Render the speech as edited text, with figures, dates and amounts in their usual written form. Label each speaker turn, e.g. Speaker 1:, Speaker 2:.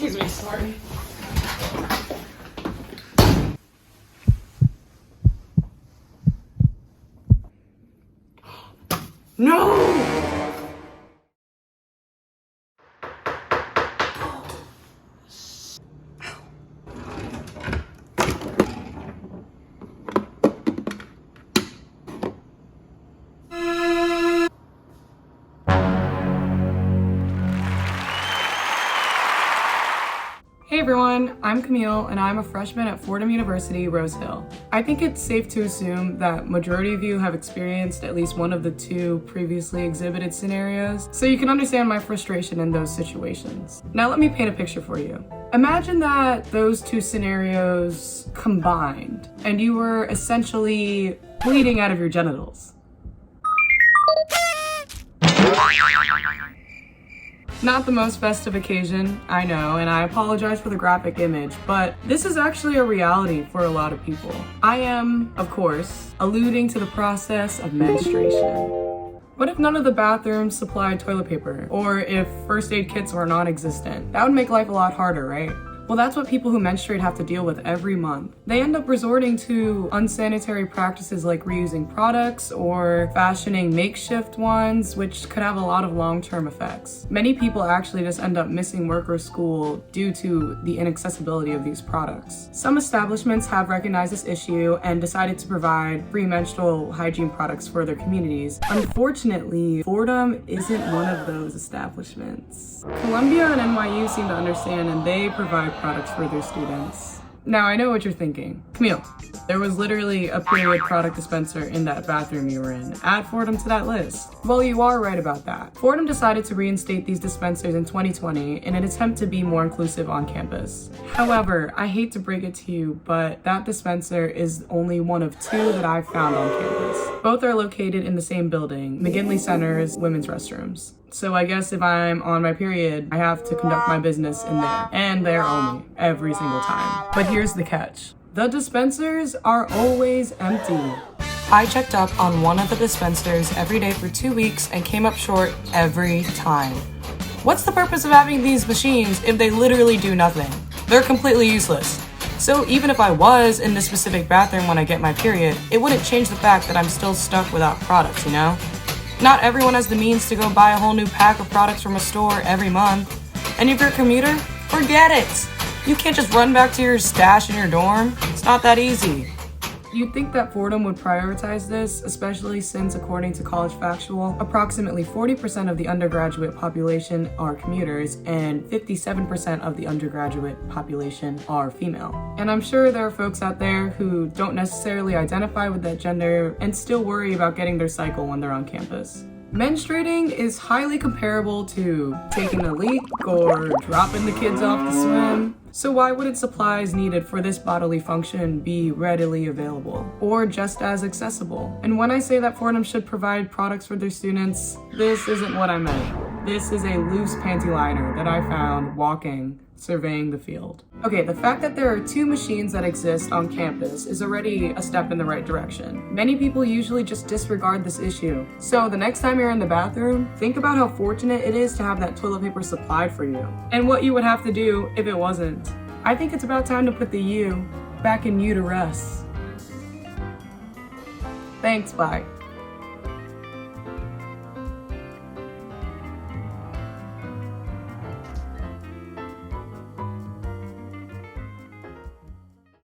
Speaker 1: Excuse me, sorry. No! Hey everyone, I'm Camille and I'm a freshman at Fordham University, Rose Hill. I think it's safe to assume that majority of you have experienced at least one of the two previously exhibited scenarios, so you can understand my frustration in those situations. Now let me paint a picture for you. Imagine that those two scenarios combined and you were essentially bleeding out of your genitals. Not the most festive occasion, I know, and I apologize for the graphic image, but this is actually a reality for a lot of people. I am, of course, alluding to the process of menstruation. What if none of the bathrooms supplied toilet paper? Or if first aid kits were non-existent? That would make life a lot harder, right? Well, that's what people who menstruate have to deal with every month. They end up resorting to unsanitary practices like reusing products or fashioning makeshift ones, which could have a lot of long-term effects. Many people actually just end up missing work or school due to the inaccessibility of these products. Some establishments have recognized this issue and decided to provide free menstrual hygiene products for their communities. Unfortunately, Fordham isn't one of those establishments. Columbia and NYU seem to understand, and they provide products for their students. Now I know what you're thinking. Camille, there was literally a period product dispenser in that bathroom you were in. Add Fordham to that list. Well, you are right about that. Fordham decided to reinstate these dispensers in 2020 in an attempt to be more inclusive on campus. However, I hate to break it to you, but that dispenser is only one of two that I've found on campus. Both are located in the same building, McGinley Center's women's restrooms. So I guess if I'm on my period, I have to conduct my business in there, and there only, every single time. But here's the catch. The dispensers are always empty. I checked up on one of the dispensers every day for 2 weeks and came up short every time. What's the purpose of having these machines if they literally do nothing? They're completely useless. So even if I was in this specific bathroom when I get my period, it wouldn't change the fact that I'm still stuck without products, you know? Not everyone has the means to go buy a whole new pack of products from a store every month. And if you're a commuter, forget it! You can't just run back to your stash in your dorm. It's not that easy. You'd think that Fordham would prioritize this, especially since, according to College Factual, approximately 40% of the undergraduate population are commuters and 57% of the undergraduate population are female. And I'm sure there are folks out there who don't necessarily identify with that gender and still worry about getting their cycle when they're on campus. Menstruating is highly comparable to taking a leak or dropping the kids off to swim. So why wouldn't supplies needed for this bodily function be readily available or just as accessible? And when I say that Fordham should provide products for their students, this isn't what I meant. This is a loose panty liner that I found walking, surveying the field. Okay, the fact that there are two machines that exist on campus is already a step in the right direction. Many people usually just disregard this issue. So the next time you're in the bathroom, think about how fortunate it is to have that toilet paper supplied for you, and what you would have to do if it wasn't. I think it's about time to put the U back in uterus. Thanks, bye.